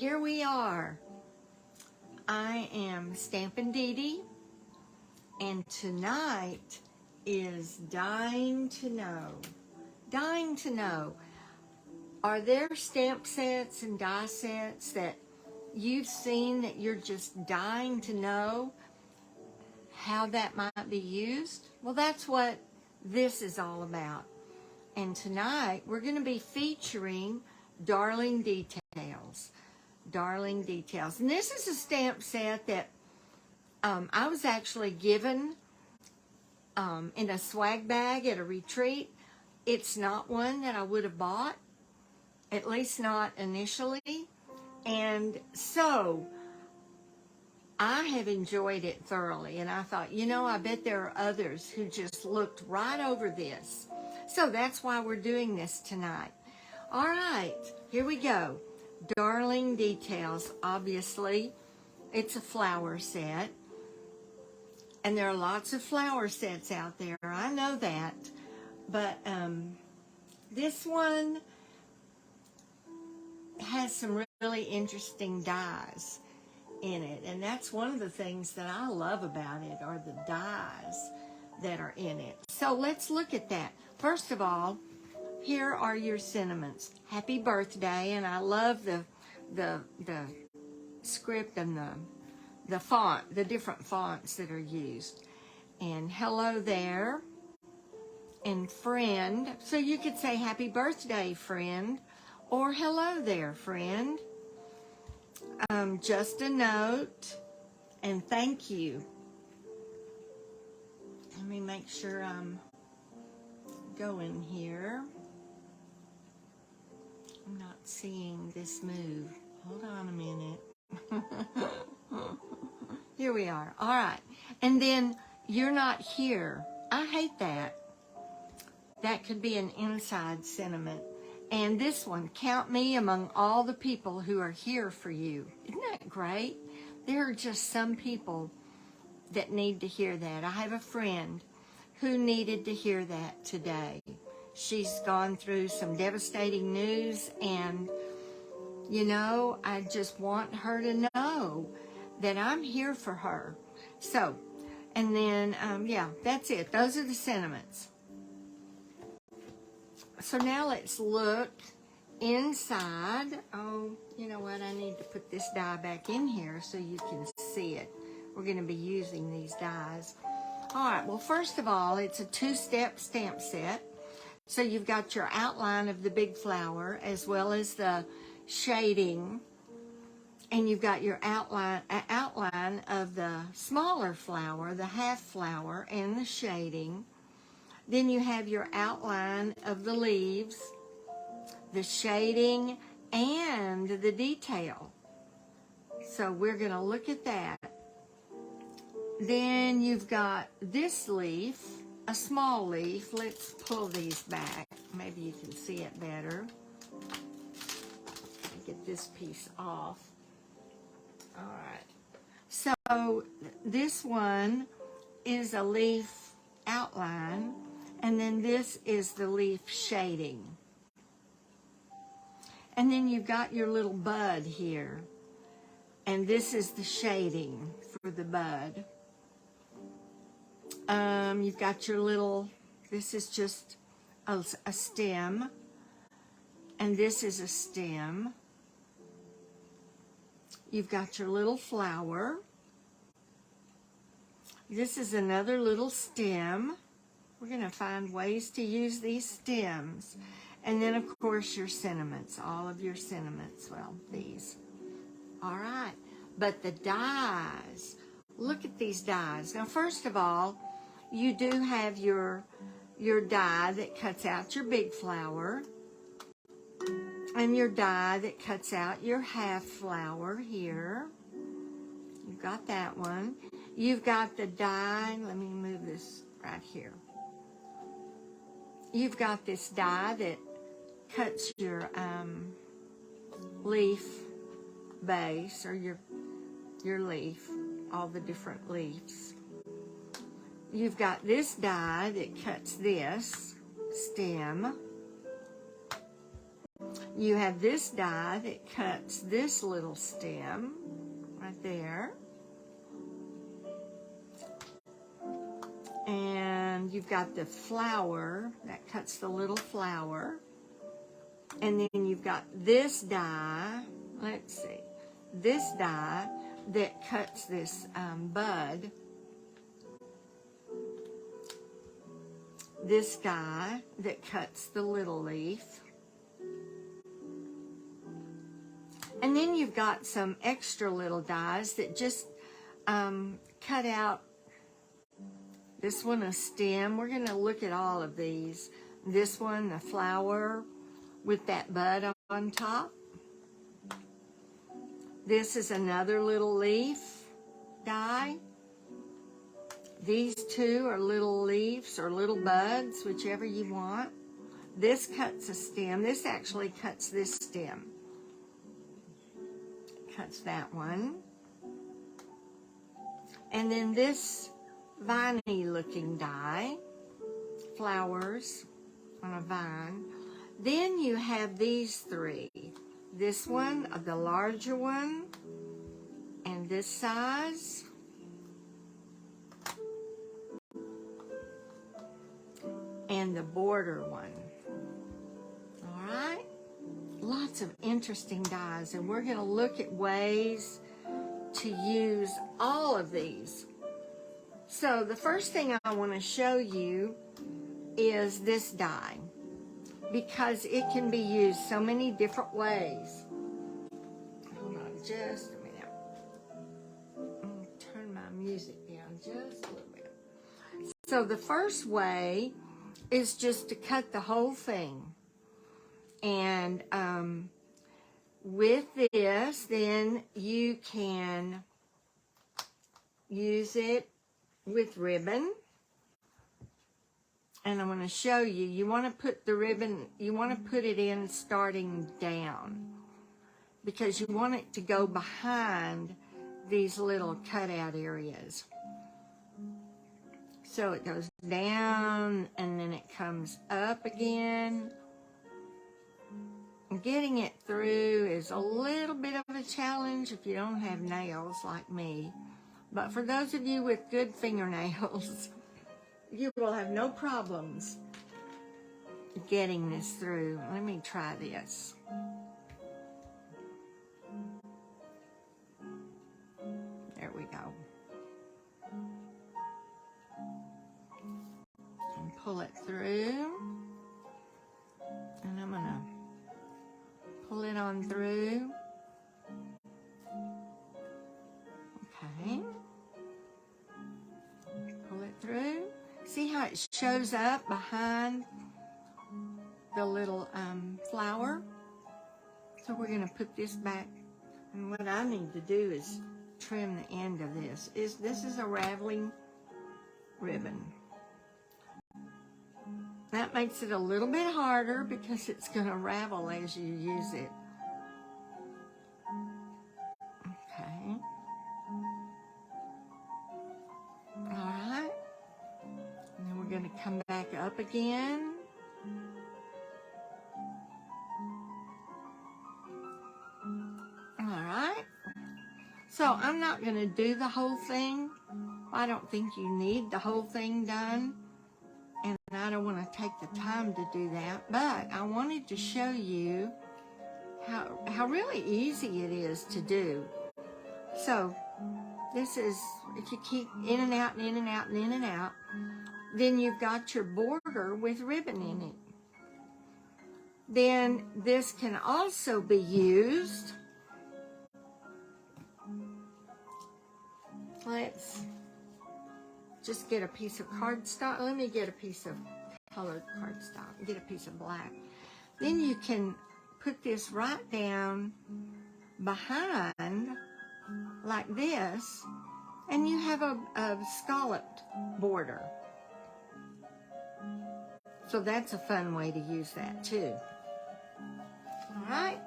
here we are. I am StampinDeDe, and tonight is Dying to Know. Dying to know, are there stamp sets and die sets that you've seen that you're just dying to know how that might be used? Well, that's what this is all about. And tonight we're going to be featuring Darling Details. Darling Details. And this is a stamp set that I was actually given in a swag bag at a retreat. It's not one that I would have bought, at least not initially. And so I have enjoyed it thoroughly. And I thought, you know, I bet there are others who just looked right over this. So that's why we're doing this tonight. All right, here we go. Darling Details. Obviously, it's a flower set. And there are lots of flower sets out there. I know that. But this one has some really interesting dies in it. And that's one of the things that I love about it, are the dies that are in it. So let's look at that. First of all, here are your sentiments. Happy birthday. And I love the script and the font, the different fonts that are used. And hello there. And friend. So you could say happy birthday, friend. Or hello there, friend. Just a note. And thank you. Let me make sure I'm going here. I'm not seeing this move. Hold on a minute. Here we are. All right. And then you're not here. I hate that. That could be an inside sentiment. And this one, count me among all the people who are here for you. Isn't that great? There are just some people that need to hear that. I have a friend who needed to hear that today. She's gone through some devastating news, and, you know, I just want her to know that I'm here for her. So, and then, yeah, that's it. Those are the sentiments. So now let's look inside. Oh, you know what? I need to put this die back in here so you can see it. We're going to be using these dies. All right, well, first of all, it's a two-step stamp set. So you've got your outline of the big flower as well as the shading. And you've got your outline of the smaller flower, the half flower, and the shading. Then you have your outline of the leaves, the shading, and the detail. So we're going to look at that. Then you've got this leaf, a small leaf. Let's pull these back. Maybe you can see it better. Get this piece off. All right. So this one is a leaf outline. And then this is the leaf shading. And then you've got your little bud here. And this is the shading for the bud. You've got your little, this is just a stem. And this is a stem. You've got your little flower. This is another little stem. We're going to find ways to use these stems. And then, of course, your sentiments, all of your sentiments. Well, these. All right. But the dies, look at these dies. Now, first of all, you do have your die that cuts out your big flower. And your die that cuts out your half flower here. You've got that one. You've got the die, let me move this right here. You've got this die that cuts your leaf base, or your leaf, all the different leaves. You've got this die that cuts this stem. You have this die that cuts this little stem right there. And you've got the flower that cuts the little flower. And then you've got this die, let's see, this die that cuts this bud. This die that cuts the little leaf. And then you've got some extra little dies that just cut out. This one, a stem. We're going to look at all of these. This one, the flower with that bud on top. This is another little leaf die. These two are little leaves or little buds, whichever you want. This cuts a stem. This actually cuts this stem. Cuts that one. And then this viney looking die, flowers on a vine. Then you have these three. This one, the larger one, and this size. And the border one. All right? Lots of interesting dies, and we're going to look at ways to use all of these. So the first thing I want to show you is this die, because it can be used so many different ways. Hold on just a minute. I'm going to turn my music down just a little bit. So the first way is just to cut the whole thing. And with this, then you can use it with ribbon. And I'm going to show you. You want to put the ribbon, you want to put it in starting down, because you want it to go behind these little cutout areas. So it goes down and then it comes up again. Getting it through is a little bit of a challenge if you don't have nails like me. But for those of you with good fingernails, you will have no problems getting this through. Let me try this. There we go. And pull it through. And I'm going to pull it on through. Okay. Pull it through. See how it shows up behind the little flower? So we're going to put this back. And what I need to do is trim the end of this. This is a raveling ribbon. That makes it a little bit harder because it's going to ravel as you use it. Okay. All right. And then we're going to come back up again. All right. So I'm not going to do the whole thing. I don't think you need the whole thing done. And I don't want to take the time to do that, but I wanted to show you how really easy it is to do. So this is, if you keep in and out and in and out and in and out, then you've got your border with ribbon in it. Then this can also be used. Let's just get a piece of cardstock. Let me get a piece of colored cardstock. Get a piece of black. Then you can put this right down behind like this, and you have a scalloped border. So that's a fun way to use that too. All right.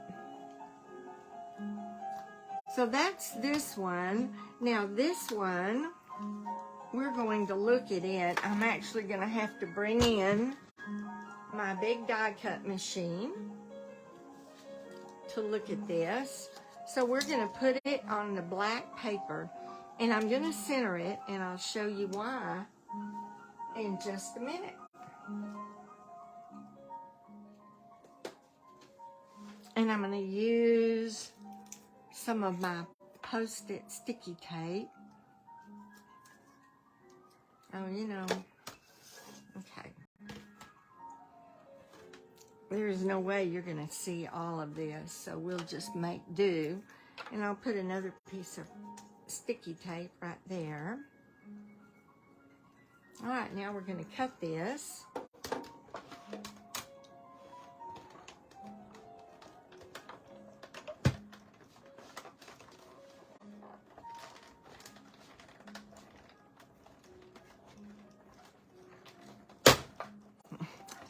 So that's this one. Now this one, we're going to look at it. I'm actually going to have to bring in my big die cut machine. to look at this. So we're going to put it on the black paper, and I'm going to center it, and I'll show you why in just a minute. And I'm going to use some of my Post-it sticky tape. Oh, you know, okay. There's no way you're going to see all of this, so we'll just make do. And I'll put another piece of sticky tape right there. All right, now we're going to cut this.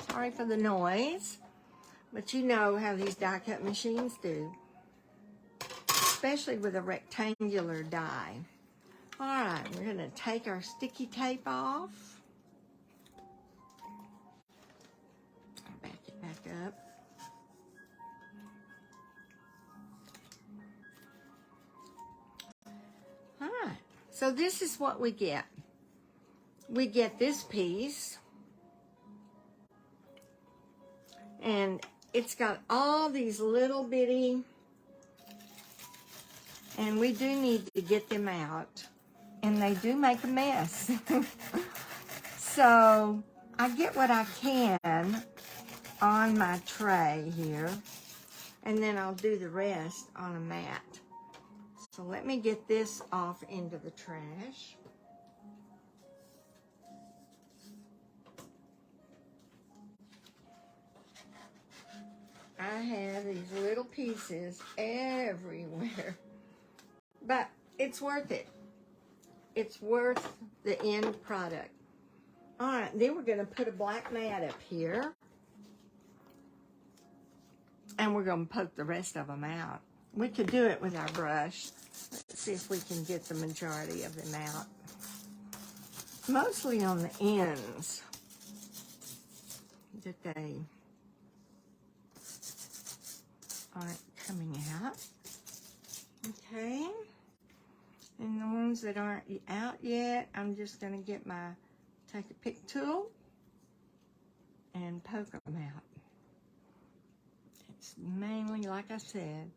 Sorry for the noise, but you know how these die cut machines do, especially with a rectangular die. All right, we're going to take our sticky tape off. Back it back up. All right, so this is what we get. We get this piece, and it's got all these little bitty, and we do need to get them out, and they do make a mess. So I get what I can on my tray here, and then I'll do the rest on a mat. So let me get this off into the trash. I have these little pieces everywhere, but it's worth it. It's worth the end product. All right, then we're going to put a black mat up here, and we're going to poke the rest of them out. We could do it with our brush. Let's see if we can get the majority of them out. Mostly on the ends that they aren't coming out. Okay. And the ones that aren't out yet, I'm just going to get my, take a pick tool and poke them out. It's mainly, like I said,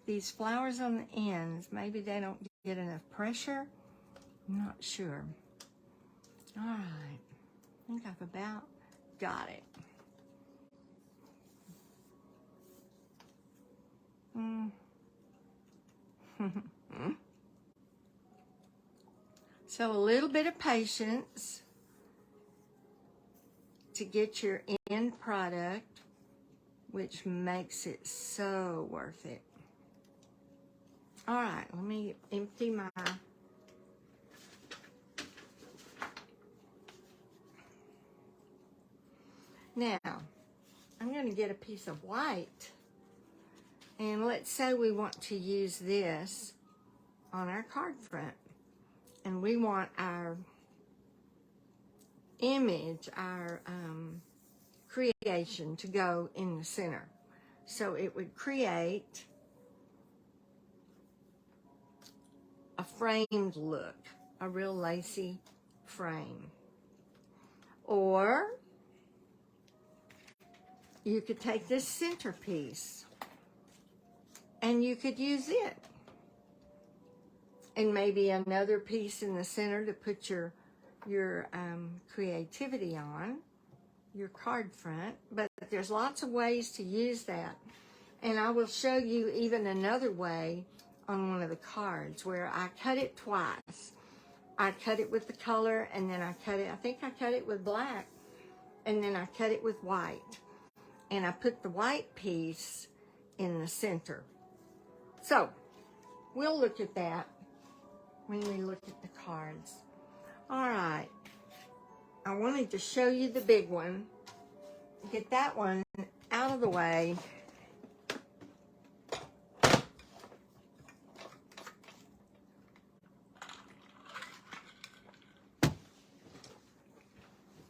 these flowers on the ends, maybe they don't get enough pressure. I'm not sure. All right. I think I've about got it. So a little bit of patience to get your end product, which makes it so worth it. All right, let me empty my now. I'm going to get a piece of white, and let's say we want to use this on our card front, and we want our image, our creation to go in the center. So it would create a framed look, a real lacy frame. Or you could take this centerpiece and you could use it. And maybe another piece in the center to put your creativity on, your card front. But there's lots of ways to use that. And I will show you even another way on one of the cards where I cut it twice. I cut it with the color, and then I cut it, I think I cut it with black, and then I cut it with white. And I put the white piece in the center. So, we'll look at that when we look at the cards. All right. I wanted to show you the big one. Get that one out of the way.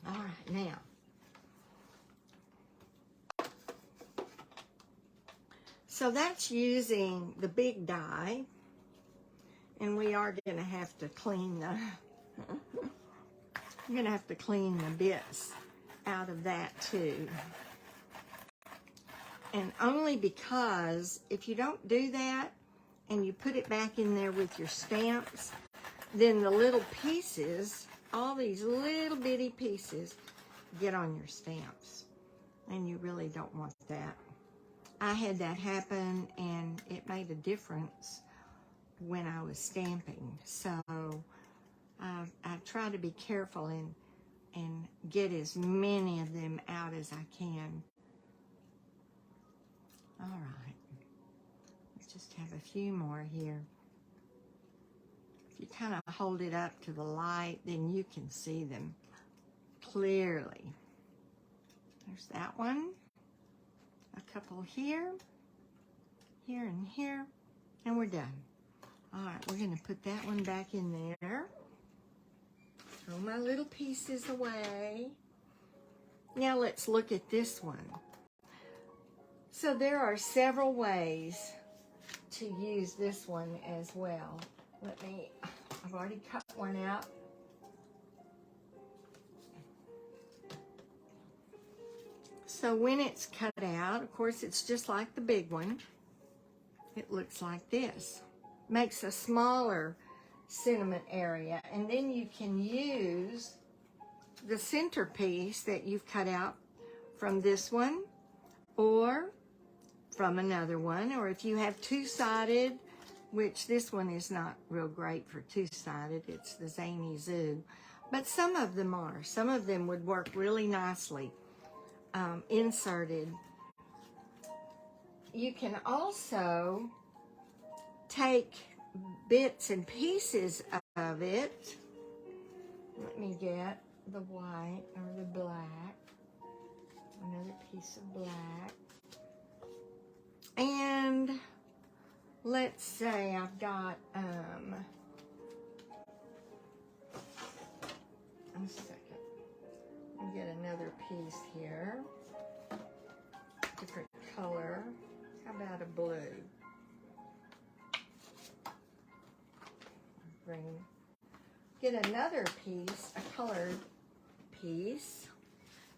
All right, now. So that's using the big die, and we are going to have to clean the I'm going to have to clean the bits out of that too. And only because if you don't do that and you put it back in there with your stamps, then the little pieces, all these little bitty pieces, get on your stamps. And you really don't want that. I had that happen, and it made a difference when I was stamping. So I try to be careful and get as many of them out as I can. All right, let's just have a few more here. If you kind of hold it up to the light, then you can see them clearly. There's that one. A couple here, here and here, and we're done. All right, we're going to put that one back in there. Throw my little pieces away. Now let's look at this one. So there are several ways to use this one as well. I've already cut one out. So when it's cut out, of course, it's just like the big one. It looks like this. Makes a smaller sentiment area, and then you can use the centerpiece that you've cut out from this one or from another one, or if you have two-sided, which this one is not real great for two-sided, it's the Zany Zoo, but some of them are. Some of them would work really nicely inserted. You can also take bits and pieces of it. Let me get the white or the black. Another piece of black. And let's say I've got a second. I'll get another piece here. Different color. How about a blue? Get another piece, a colored piece,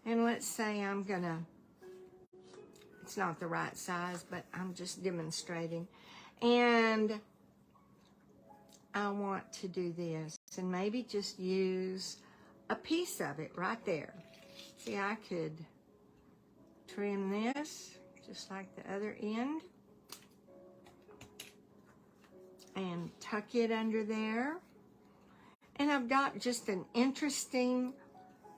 and let's say I'm gonna, it's not the right size, but I'm just demonstrating, and I want to do this, and maybe just use a piece of it right there. See, I could trim this just like the other end and tuck it under there. And I've got just an interesting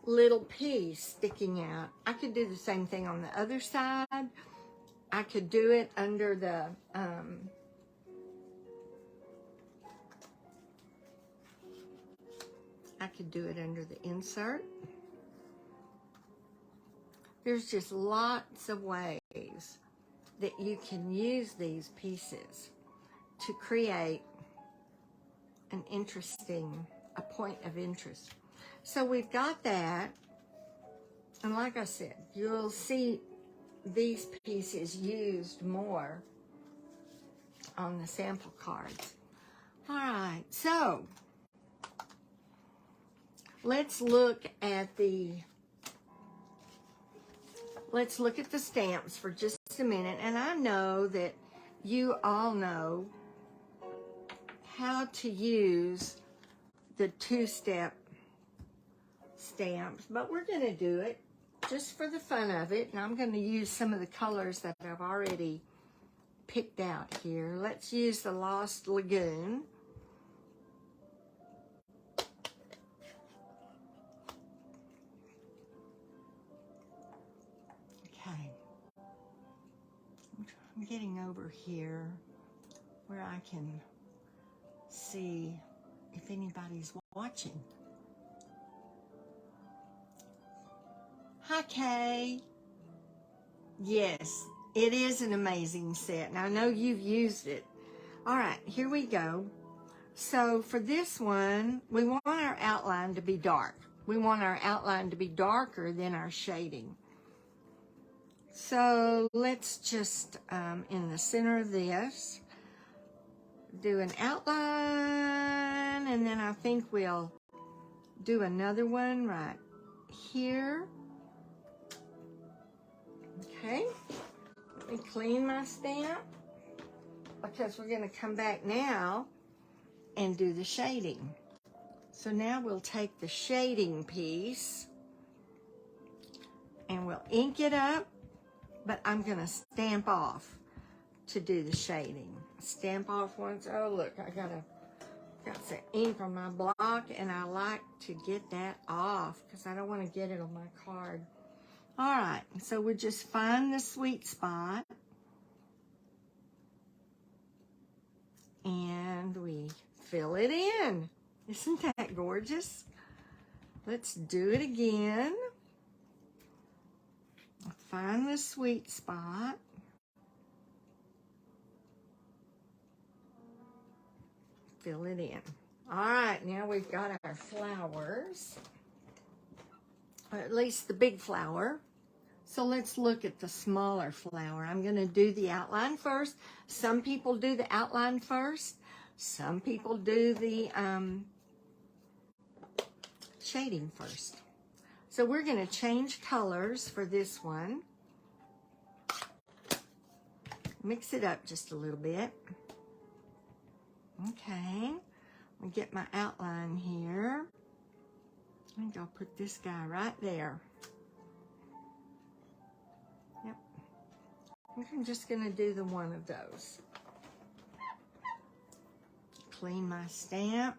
little piece sticking out. I could do the same thing on the other side. I could do it under the insert. There's just lots of ways that you can use these pieces to create an interesting, a point of interest. So we've got that, and like I said, you'll see these pieces used more on the sample cards. All right, so let's look at the stamps for just a minute. And I know that you all know how to use the two-step stamps, but we're going to do it just for the fun of it, and I'm going to use some of the colors that I've already picked out here. Let's use the Lost Lagoon. Okay. I'm getting over here where I can see if anybody's watching. Hi, Kay. Yes, it is an amazing set, and I know you've used it. All right, here we go. So for this one, we want our outline to be dark. We want our outline to be darker than our shading. So let's just, in the center of this, do an outline, and then I think we'll do another one right here. Okay, let me clean my stamp because we're going to come back now and do the shading. So now we'll take the shading piece and we'll ink it up, but I'm going to stamp off to do the shading. Stamp off once. Oh, look, I got some ink on my block, and I like to get that off because I don't want to get it on my card. All right, so we just find the sweet spot, and we fill it in. Isn't that gorgeous? Let's do it again. Find the sweet spot. Fill it in. All right, now we've got our flowers, or at least the big flower. So let's look at the smaller flower. I'm going to do the outline first. Some people do the outline first. Some people do the shading first. So we're going to change colors for this one. Mix it up just a little bit. Okay, I'll get my outline here. I think I'll put this guy right there. Yep. I think I'm just going to do the one of those. Clean my stamp.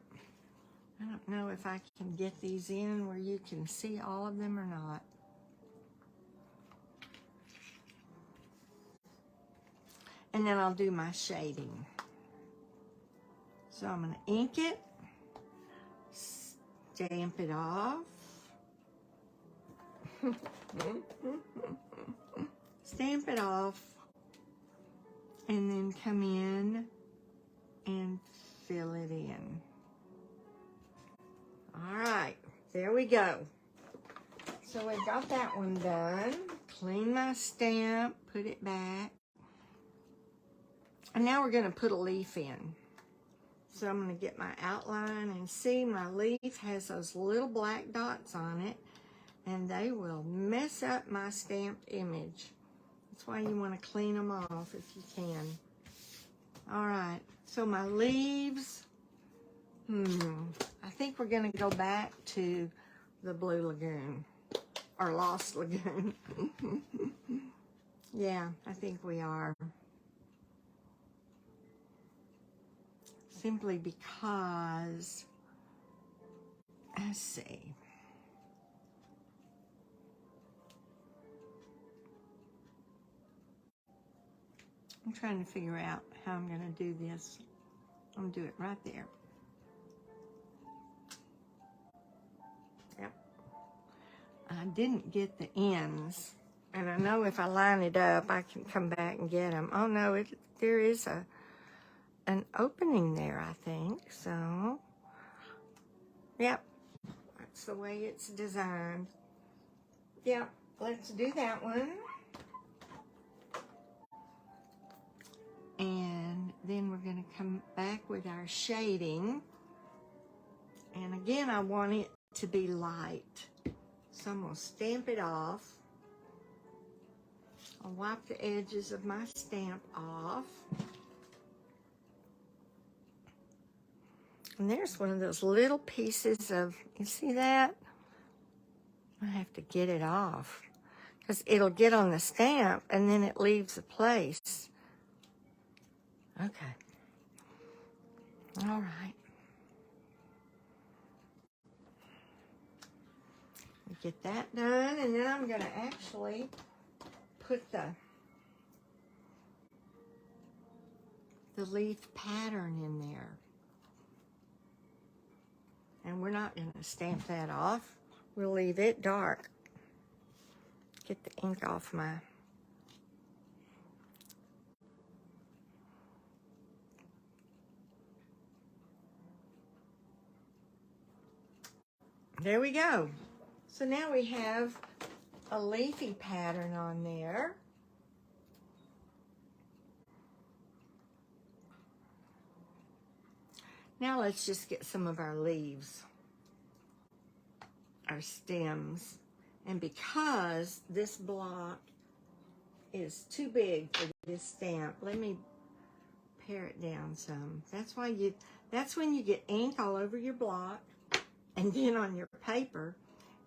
I don't know if I can get these in where you can see all of them or not. And then I'll do my shading. So I'm going to ink it, stamp it off, stamp it off, and then come in and fill it in. All right, there we go. So we got that one done. Clean my stamp, put it back. And now we're going to put a leaf in. So I'm going to get my outline, and see my leaf has those little black dots on it, and they will mess up my stamped image. That's why you want to clean them off if you can. All right, so my leaves, I think we're going to go back to the Blue Lagoon, or Lost Lagoon. Yeah, I think we are. Simply because, let's see. I'm trying to figure out how I'm going to do this. I'm going to do it right there. Yep. I didn't get the ends. And I know if I line it up, I can come back and get them. Oh, no, there is an opening there, I think. So, yep. That's the way it's designed. Yep. Let's do that one. And then we're going to come back with our shading. And again, I want it to be light. So I'm going to stamp it off. I'll wipe the edges of my stamp off. And there's one of those little pieces of, you see that? I have to get it off because it'll get on the stamp and then it leaves a place. Okay. All right. Get that done, and then I'm going to actually put the leaf pattern in there. And we're not going to stamp that off. We'll leave it dark. Get the ink off my... There we go. So now we have a leafy pattern on there. Now let's just get some of our leaves, our stems. And because this block is too big for this stamp, let me pare it down some. That's when you get ink all over your block, and then on your paper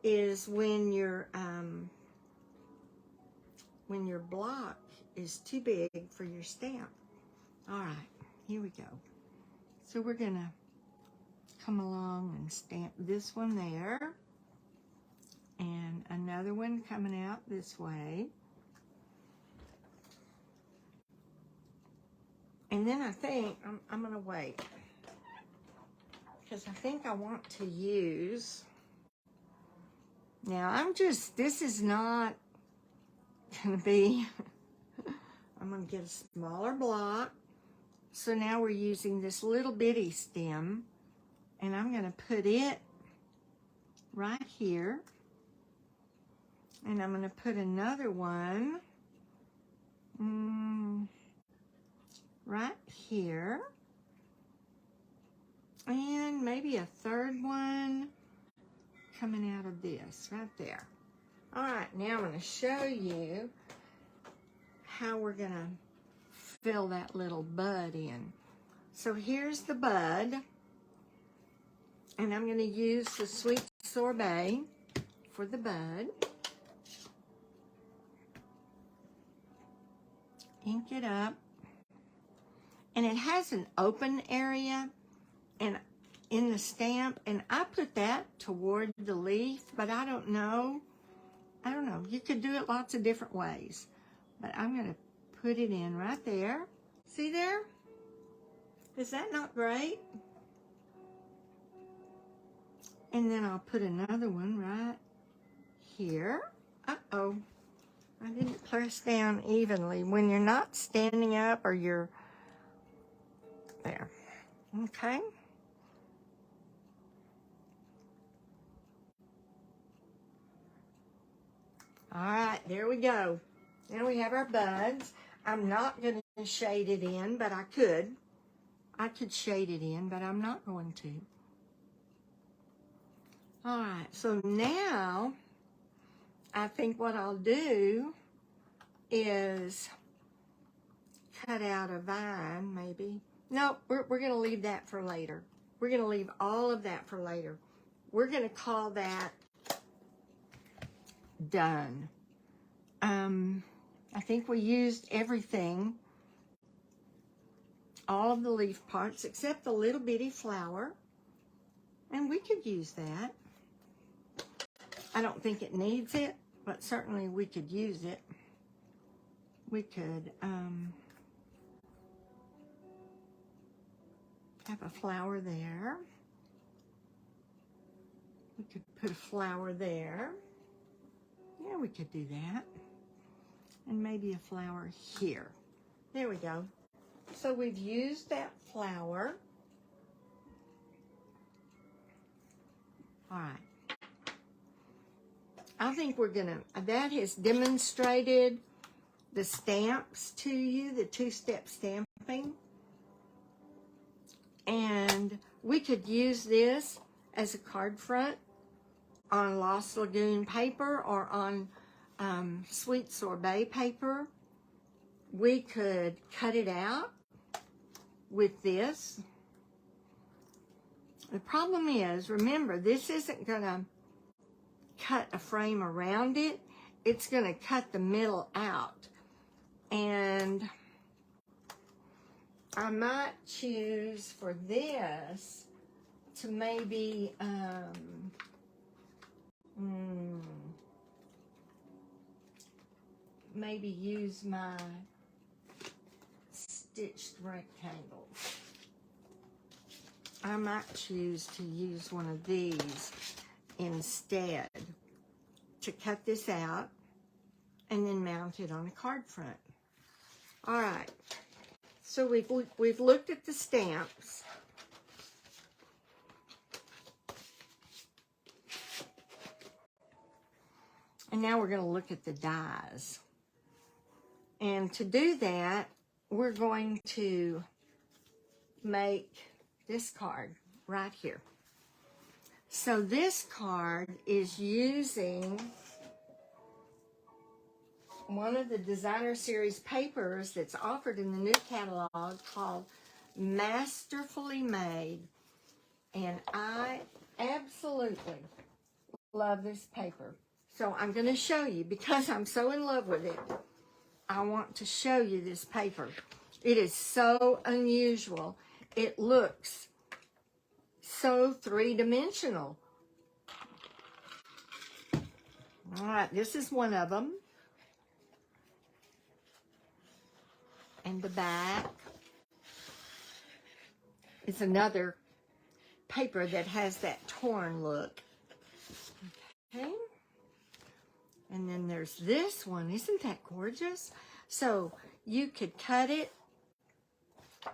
is when your block is too big for your stamp. All right, here we go. So we're gonna come along and stamp this one there, and another one coming out this way. And then I think I'm gonna wait, because I think I want to use, now this is not gonna be, I'm gonna get a smaller block. So now we're using this little bitty stem, and I'm gonna put it right here. And I'm gonna put another one right here. And maybe a third one coming out of this right there. All right, now I'm going to show you how we're going to fill that little bud in. So here's the bud, and I'm going to use the sweet sorbet for the bud. Ink it up, and it has an open area and in the stamp, and I put that toward the leaf, but I don't know. You could do it lots of different ways, but I'm going to put it in right there. See there? Is that not great? And then I'll put another one right here. Uh-oh. I didn't press down evenly. When you're not standing up or you're there. Okay. All right, there we go. Now we have our buds. I'm not going to shade it in, but I could. I could shade it in, but I'm not going to. All right, so now I think what I'll do is cut out a vine, maybe. No, we're going to leave that for later. We're going to leave all of that for later. We're going to call that done. I think we used everything, all of the leaf parts, except the little bitty flower, and we could use that. I don't think it needs it, but certainly we could use it. We could have a flower there. We could put a flower there. Yeah, we could do that. And maybe a flower here. There we go. So we've used that flower. All right. I think we're gonna, that has demonstrated the stamps to you, the two-step stamping. And we could use this as a card front on Lost Lagoon paper or on sweet sorbet paper. We could cut it out with this. The problem is, remember, this isn't gonna cut a frame around it. It's gonna cut the middle out. And I might choose for this to maybe maybe use my stitched rectangle. I might choose to use one of these instead to cut this out and then mount it on a card front. All right, so we've looked at the stamps. And now we're going to look at the dies. And to do that, we're going to make this card right here. So this card is using one of the designer series papers that's offered in the new catalog called Masterfully Made. And I absolutely love this paper. So I'm going to show you, because I'm so in love with it, I want to show you this paper. It is so unusual. It looks so three-dimensional. All right, this is one of them. And the back is another paper that has that torn look. Okay. And then there's this one. Isn't that gorgeous? So you could cut it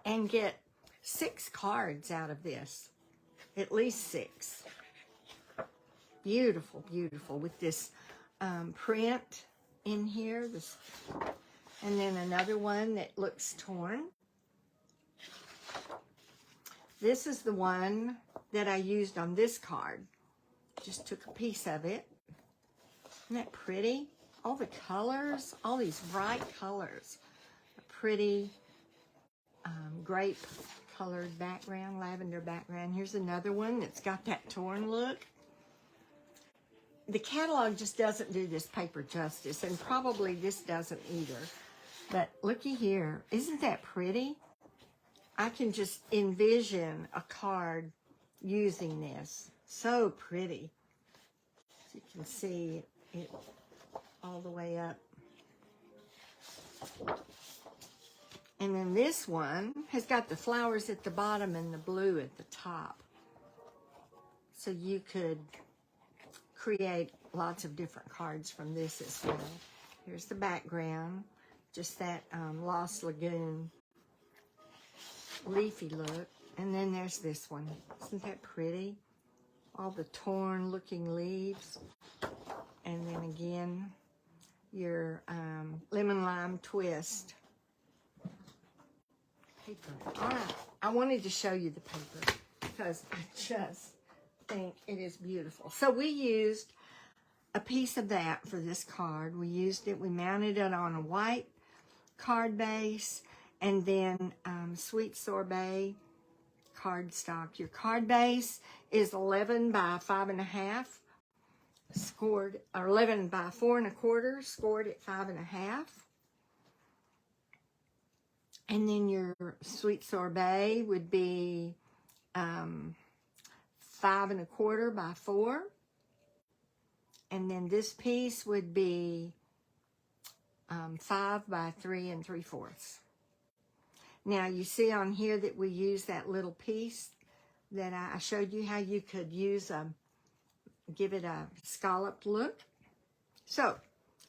and get 6 cards out of this. At least 6. Beautiful, beautiful. With this print in here. This, and then another one that looks torn. This is the one that I used on this card. Just took a piece of it. Isn't that pretty? All the colors, all these bright colors. A pretty grape colored background, lavender background. Here's another one that's got that torn look. The catalog just doesn't do this paper justice, and probably this doesn't either. But looky here. Isn't that pretty? I can just envision a card using this. So pretty. As you can see it all the way up. And then this one has got the flowers at the bottom and the blue at the top. So you could create lots of different cards from this as well. Here's the background. Just that Lost Lagoon leafy look. And then there's this one. Isn't that pretty? All the torn looking leaves. And then again, your lemon lime twist paper. All right, I wanted to show you the paper because I just think it is beautiful. So we used a piece of that for this card. We used it, we mounted it on a white card base, and then Sweet Sorbet cardstock. Your card base is 11 by 5.5, scored, or 11 by 4 1/4, scored at 5.5. And then your Sweet Sorbet would be 5 1/4 by 4. And then this piece would be 5 by 3 3/4. Now you see on here that we use that little piece that I showed you how you could use give it a scalloped look. So,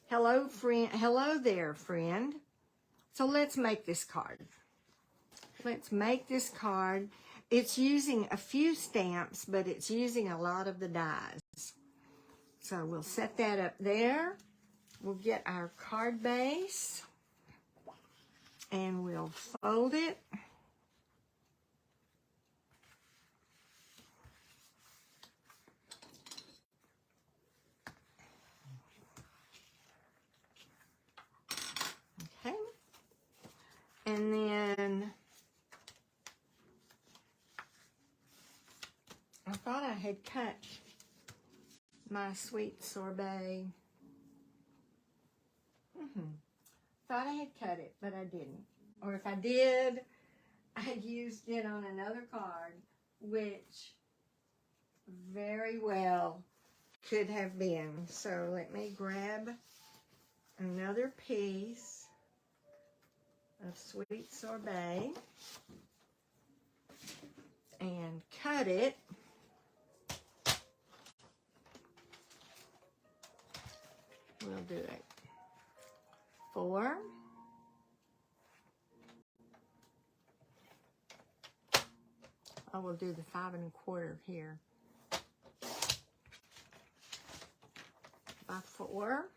hello friend, hello there friend. So let's make this card. Let's make this card. It's using a few stamps, but it's using a lot of the dies. So we'll set that up there. We'll get our card base and we'll fold it. Okay. And then I thought I had cut my Sweet Sorbet. Thought I had cut it, but I didn't. Or if I did, I used it on another card, which very well could have been. So let me grab another piece of Sweet Sorbet and cut it. We'll do it 4. I will do the 5 1/4 here. By 4.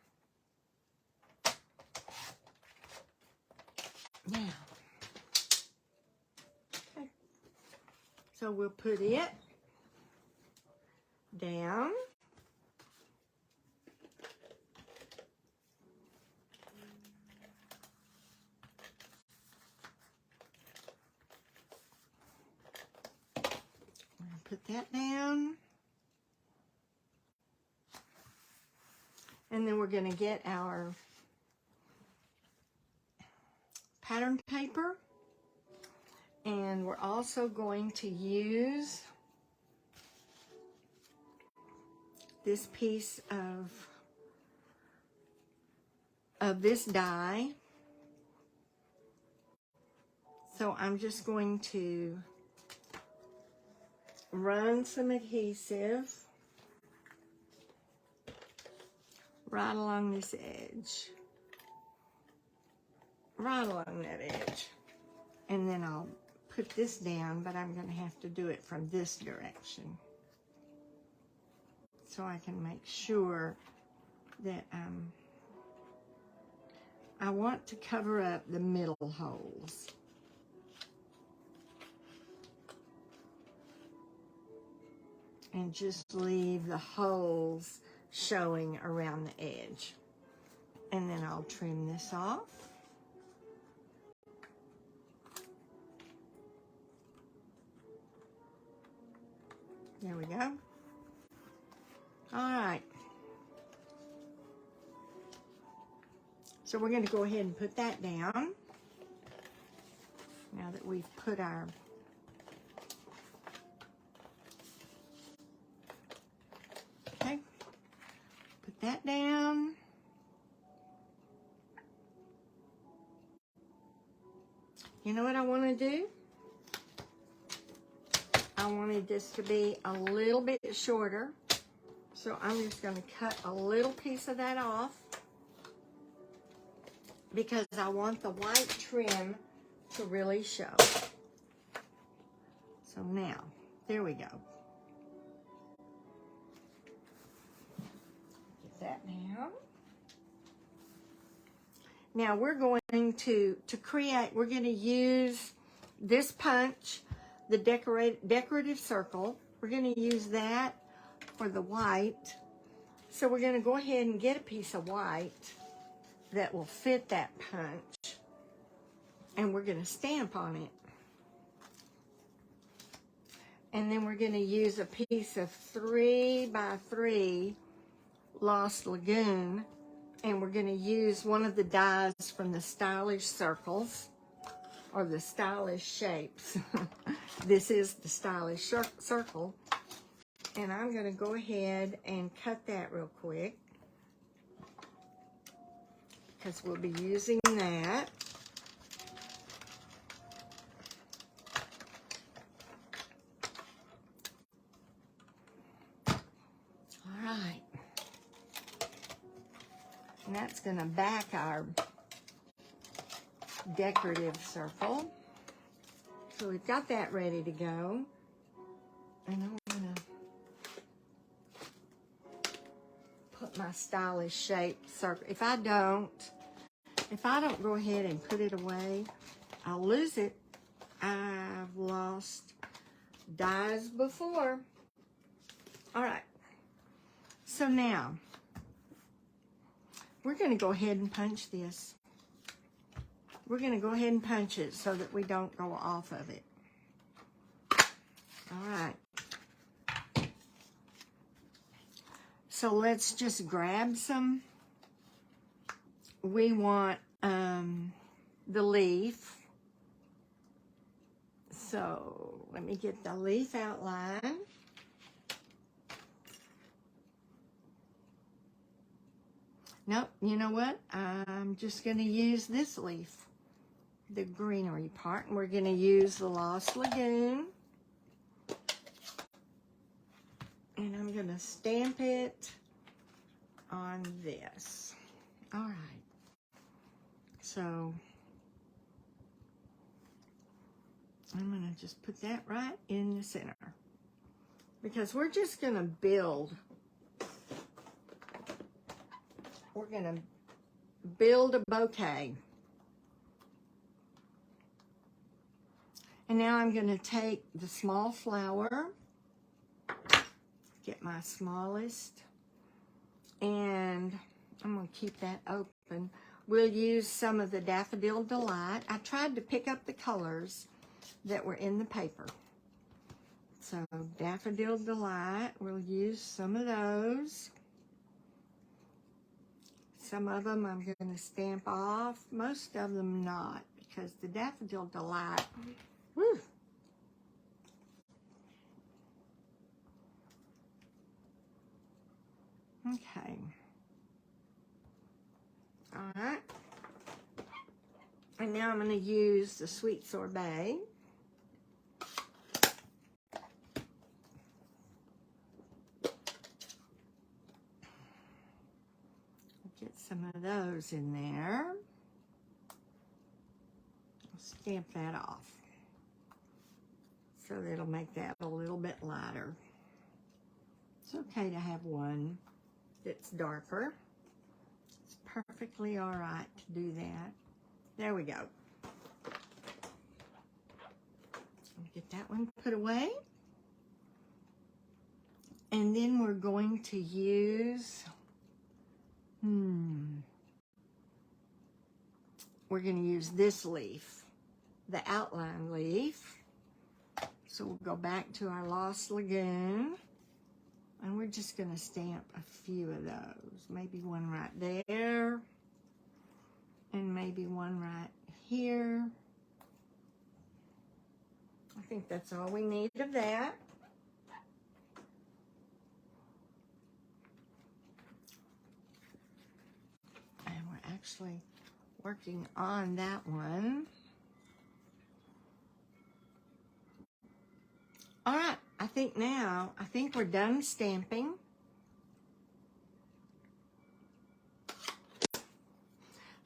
Now, okay. So we'll put it down. Put that down. And then we're going to get our pattern paper. And we're also going to use this piece of this die. So I'm just going to run some adhesive right along this edge, right along that edge. And then I'll put this down, but I'm going to have to do it from this direction so I can make sure that I want to cover up the middle holes. And just leave the holes showing around the edge. And then I'll trim this off. There we go. All right. So we're going to go ahead and put that down. Now that we've put our that down. You know what I want to do? I wanted this to be a little bit shorter. So I'm just going to cut a little piece of that off because I want the white trim to really show. So now, there we go. That now. Now we're going to create, we're going to use this punch, the decorative circle. We're going to use that for the white. So we're going to go ahead and get a piece of white that will fit that punch. And we're going to stamp on it. And then we're going to use a piece of 3x3 Lost Lagoon, and we're going to use one of the dies from the stylish circles or the stylish shapes. This is the stylish circle, and I'm going to go ahead and cut that real quick because we'll be using that. All right. And that's going to back our decorative circle. So we've got that ready to go. And I'm going to put my stylish shape circle. If I don't go ahead and put it away, I'll lose it. I've lost dies before. All right. So now, we're going to go ahead and punch this. We're going to go ahead and punch it so that we don't go off of it. All right. So let's just grab some. We want the leaf. So let me get the leaf outline. Nope, you know what? I'm just going to use this leaf, the greenery part, and we're going to use the Lost Lagoon. And I'm going to stamp it on this. All right. So I'm going to just put that right in the center because we're just going to build. We're going to build a bouquet. And now I'm going to take the small flower, get my smallest, and I'm going to keep that open. We'll use some of the Daffodil Delight. I tried to pick up the colors that were in the paper. So Daffodil Delight, we'll use some of those. Some of them I'm going to stamp off, most of them not, because the Daffodil Delight, whew. Okay. All right. And now I'm going to use the Sweet Sorbet. Get some of those in there. Stamp that off. So that'll make that a little bit lighter. It's okay to have one that's darker. It's perfectly all right to do that. There we go. Get that one put away. And then we're going to use, we're going to use this leaf, the outline leaf. So we'll go back to our Lost Lagoon, and we're just going to stamp a few of those. Maybe one right there, and maybe one right here. I think that's all we need of that. And we're actually working on that one. All right, I think we're done stamping.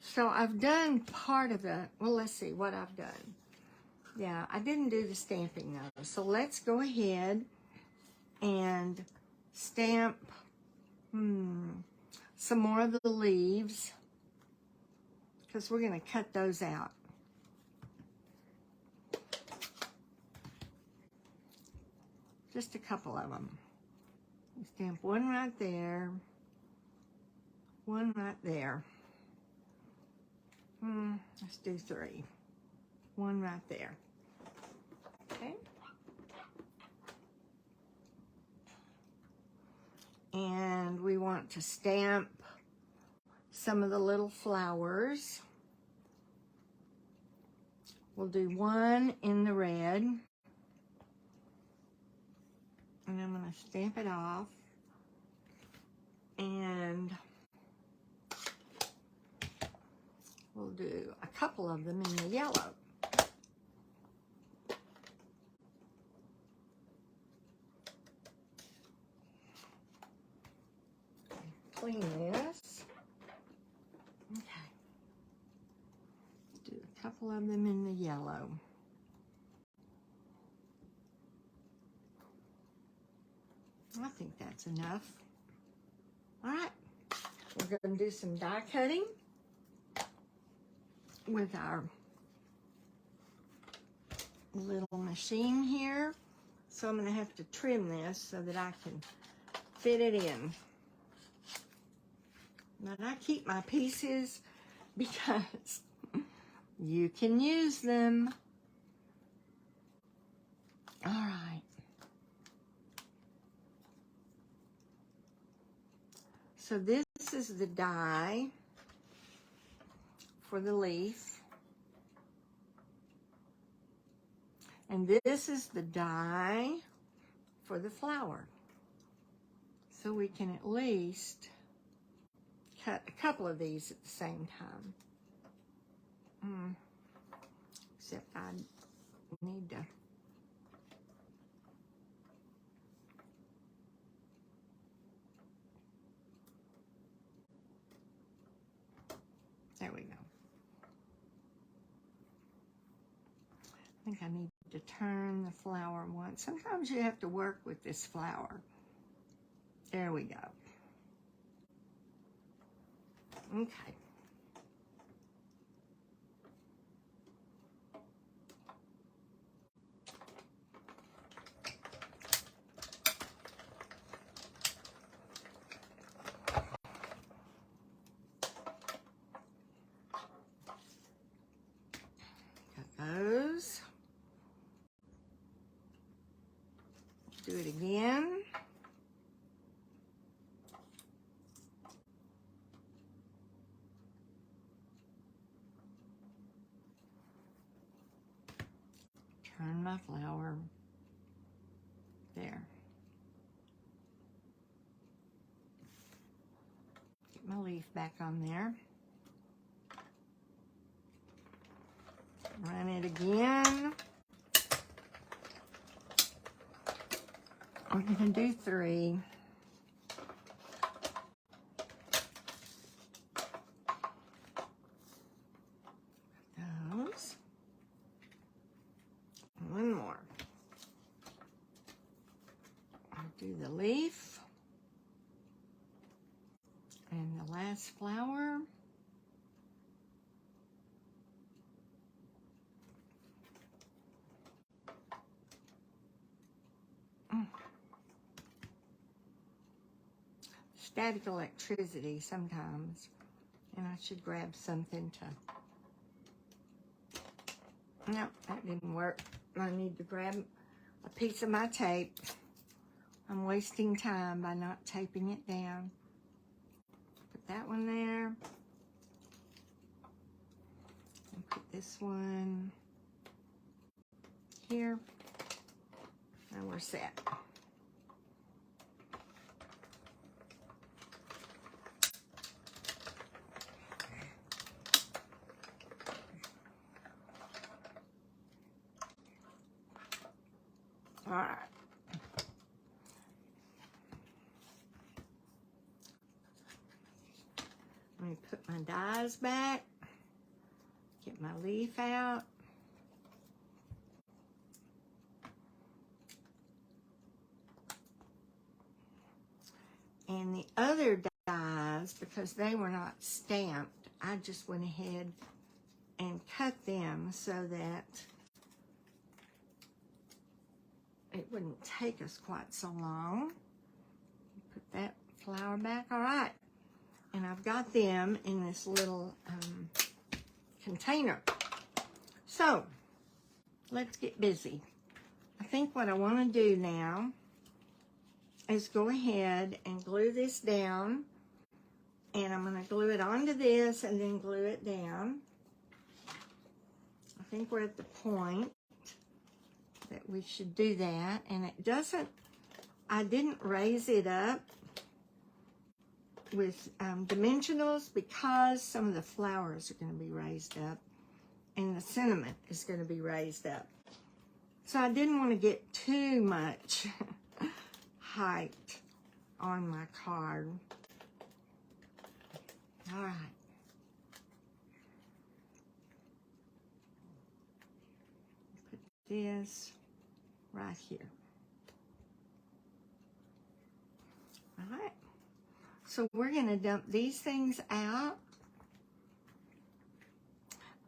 So I've done part of the, well, let's see what I've done. Yeah, I didn't do the stamping though. So let's go ahead and stamp some more of the leaves, because we're going to cut those out. Just a couple of them. Stamp one right there, one right there. Let's do three. One right there. Okay. And we want to stamp some of the little flowers. We'll do one in the red. And I'm going to stamp it off. And we'll do a couple of them in the yellow. Clean this. Okay. Do a couple of them in the yellow. I think that's enough. All right. We're going to do some die cutting with our little machine here. So I'm going to have to trim this so that I can fit it in. But I keep my pieces because you can use them. All right. So this is the die for the leaf. And this is the die for the flower. So we can at least cut a couple of these at the same time. Except I need to. There we go. I think I need to turn the flower once. Sometimes you have to work with this flower. There we go. Okay. do it again. Turn my flower. There. Get my leaf back on there. Run it again. We're going to do 3. Those. One more. I'll do the leaf. And the last flower. Static electricity sometimes, and I should grab something to, no, that didn't work. I need to grab a piece of my tape. I'm wasting time by not taping it down. Put that one there, and put this one here, and we're set. All right. Let me put my dies back. Get my leaf out. And the other dies, because they were not stamped, I just went ahead and cut them so that it wouldn't take us quite so long. Put that flower back. All right. And I've got them in this little container. So, let's get busy. I think what I want to do now is go ahead and glue this down. And I'm going to glue it onto this and then glue it down. I think we're at the point that we should do that. And it doesn't, I didn't raise it up with dimensionals because some of the flowers are going to be raised up and the sentiment is going to be raised up. So I didn't want to get too much height on my card. All right. Put this right here. All right. So we're going to dump these things out.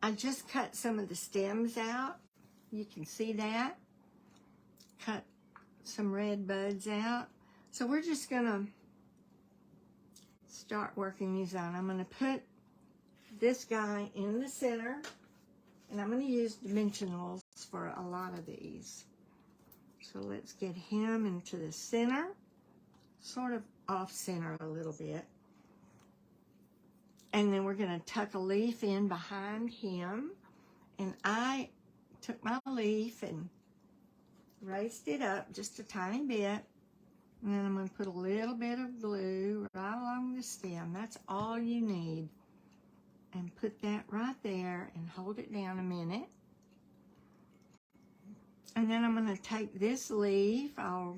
I just cut some of the stems out. You can see that. Cut some red buds out. So we're just going to start working these on. I'm going to put this guy in the center, and I'm going to use dimensionals for a lot of these. So let's get him into the center, sort of off center a little bit. And then we're going to tuck a leaf in behind him. And I took my leaf and raised it up just a tiny bit. And then I'm going to put a little bit of glue right along the stem. That's all you need. And put that right there and hold it down a minute. And then I'm going to take this leaf. I'll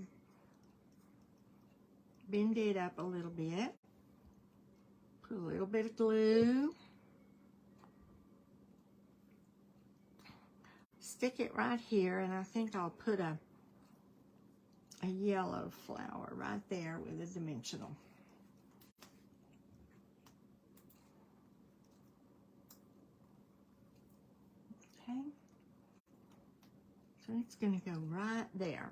bend it up a little bit. Put a little bit of glue. Stick it right here, and I think I'll put a yellow flower right there with a dimensional. Okay. So it's going to go right there.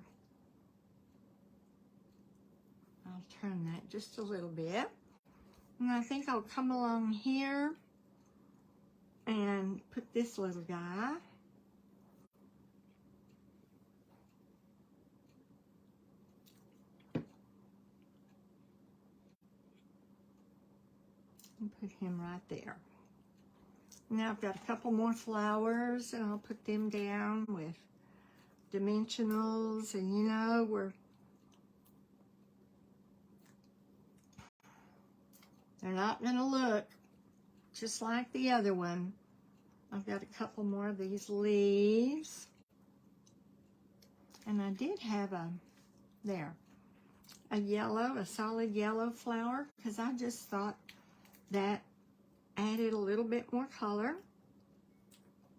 I'll turn that just a little bit. And I think I'll come along here and put this little guy. put him right there. Now I've got a couple more flowers, and I'll put them down with dimensionals, and you know, they're not going to look just like the other one. I've got a couple more of these leaves. And I did have a solid yellow flower, because I just thought that added a little bit more color.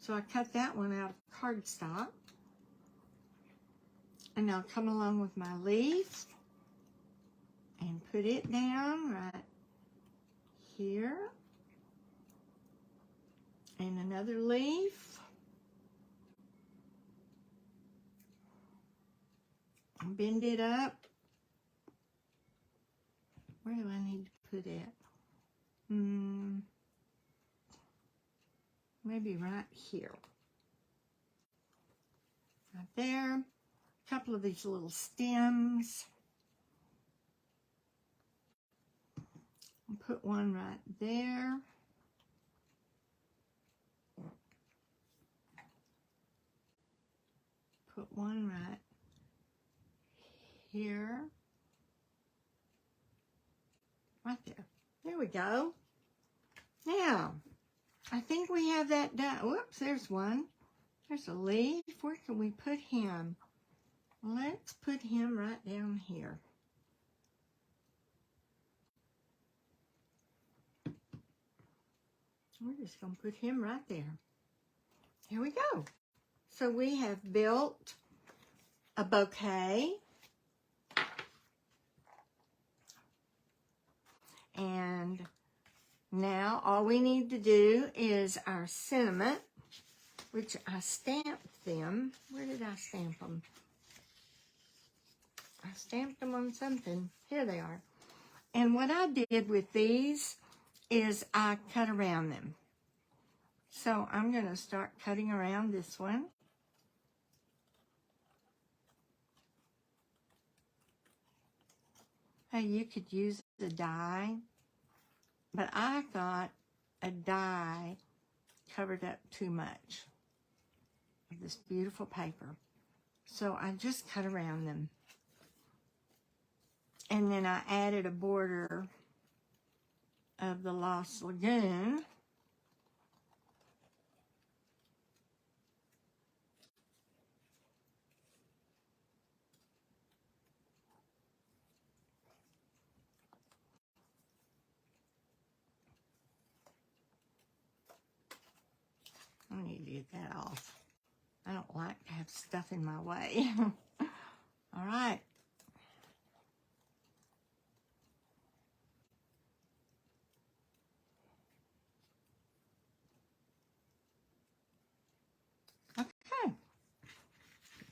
So I cut that one out of cardstock. And I'll come along with my leaf and put it down right here. And another leaf. Bend it up. Where do I need to put it? Maybe right here. Right there. A couple of these little stems. I'll put one right there. Put one right here. Right there. There we go. Now, I think we have that done. Whoops, there's one. There's a leaf. Where can we put him? Let's put him right down here. We're just going to put him right there. Here we go. So we have built a bouquet. And now all we need to do is our sentiment, which I stamped them. Where did I stamp them? I stamped them on something. Here they are. And what I did with these is I cut around them. So I'm going to start cutting around this one. Hey, you could use a die, but I thought a die covered up too much of this beautiful paper. So I just cut around them. And then I added a border of the Lost Lagoon. I need to get that off. I don't like to have stuff in my way. All right. Okay.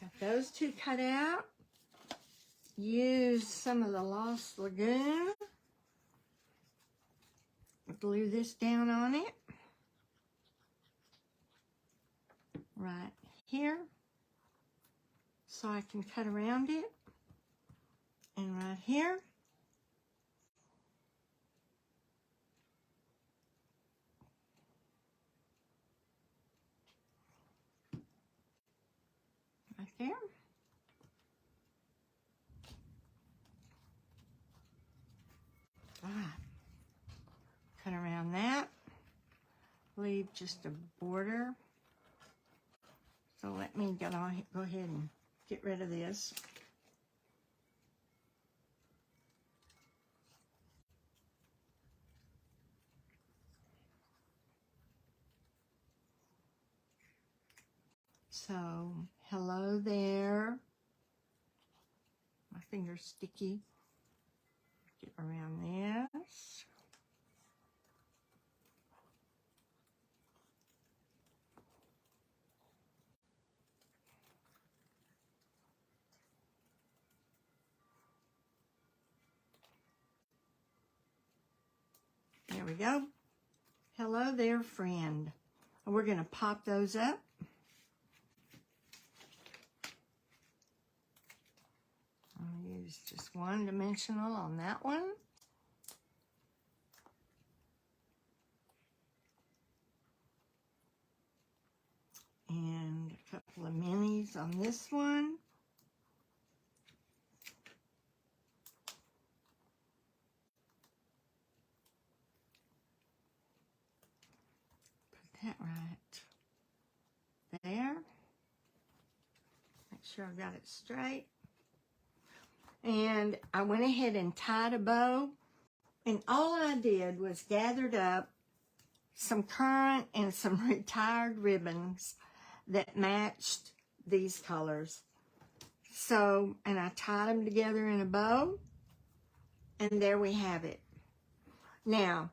Got those two cut out. Use some of the Lost Lagoon. Glue this down on it. Right here. So I can cut around it. And right here. Right there. All right. Cut around that. Leave just a border. So let me go ahead and get rid of this. So, hello there. My finger's sticky. Get around this. There we go. Hello there, friend. And we're going to pop those up. I'll use just one dimensional on that one. on this one. Put that right there. Make sure I got it straight. And I went ahead and tied a bow. And all I did was gathered up some current and some retired ribbons that matched these colors. So, and I tied them together in a bow. And there we have it. Now,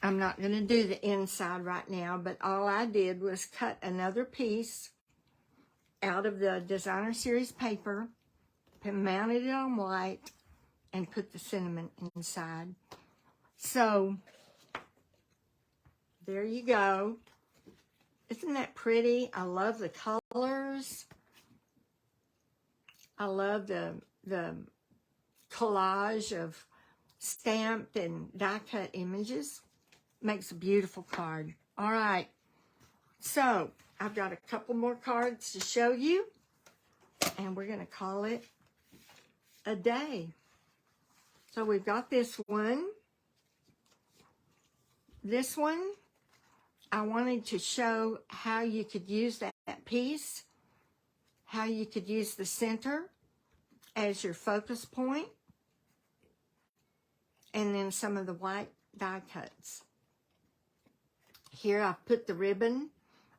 I'm not going to do the inside right now, but all I did was cut another piece out of the Designer Series paper and mounted it on white and put the cinnamon inside. So, there you go. Isn't that pretty? I love the colors. I love the collage of stamped and die-cut images. Makes a beautiful card. All right. So, I've got a couple more cards to show you. And we're going to call it a day. So, we've got this one. This one, I wanted to show how you could use that piece, how you could use the center as your focus point, and then some of the white die cuts. Here I've put the ribbon.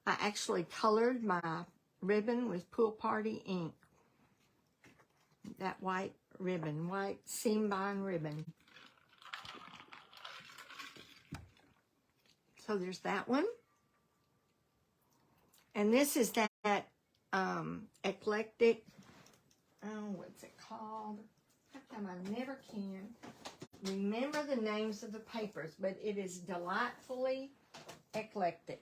I actually colored my ribbon with Pool Party ink. That white ribbon, white seam bind ribbon. So there's that one. And this is that eclectic, what's it called? How come I never can remember the names of the papers, but it is delightfully eclectic.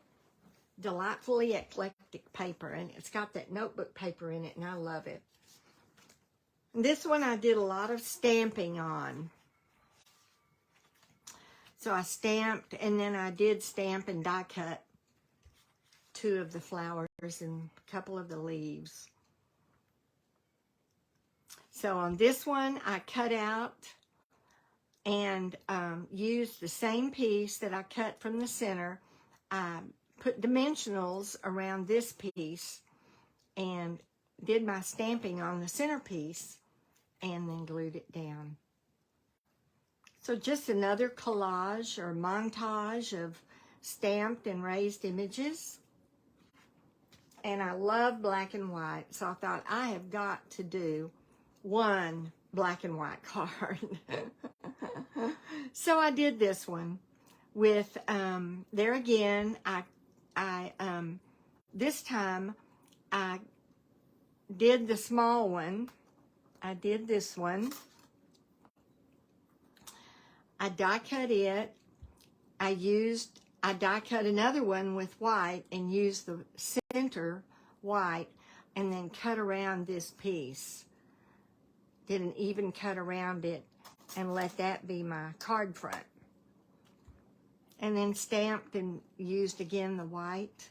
Delightfully eclectic paper, and it's got that notebook paper in it, and I love it. This one I did a lot of stamping on. So I stamped, and then I did stamp and die cut 2 of the flowers and a couple of the leaves. So on this one, I cut out and used the same piece that I cut from the center. I put dimensionals around this piece and did my stamping on the center piece and then glued it down. So just another collage or montage of stamped and raised images. And I love black and white, so I thought I have got to do one black and white card. So I did this one with, there again, this time I did the small one. I did this one. I die cut it. I die cut another one with white and used the center white and then cut around this piece. Did an even cut around it and let that be my card front. And then stamped and used again the white.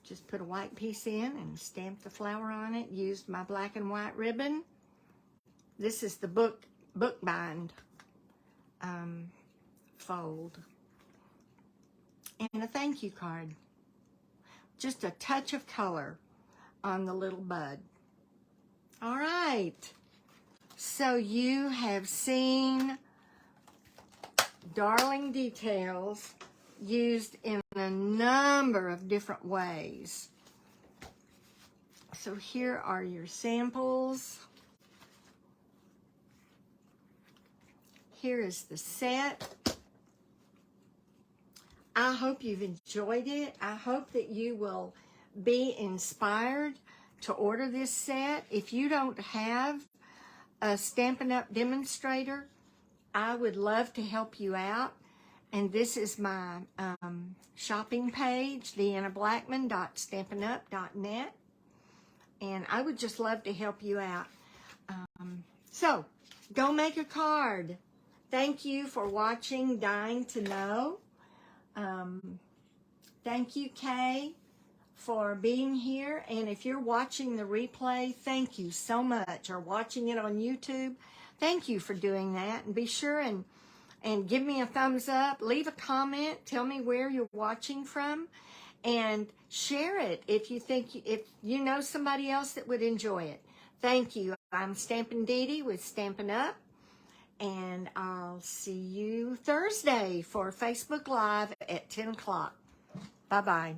Just put a white piece in and stamped the flower on it. Used my black and white ribbon. This is the book bind fold. And a thank you card. Just a touch of color on the little bud. All right. So you have seen Darling Details used in a number of different ways. So here are your samples. Here is the set. I hope you've enjoyed it. I hope that you will be inspired to order this set. If you don't have a Stampin' Up demonstrator, I would love to help you out. And this is my shopping page, deannablackman.stampinup.net. And I would just love to help you out. So, go make a card. Thank you for watching Dying to Know. Thank you, Kay, for being here. And if you're watching the replay, thank you so much. Or watching it on YouTube, thank you for doing that. And be sure and give me a thumbs up. Leave a comment. Tell me where you're watching from. And share it if you know somebody else that would enjoy it. Thank you. I'm StampinDeDe with Stampin Up. And I'll see you Thursday for Facebook Live at 10 o'clock. Bye-bye.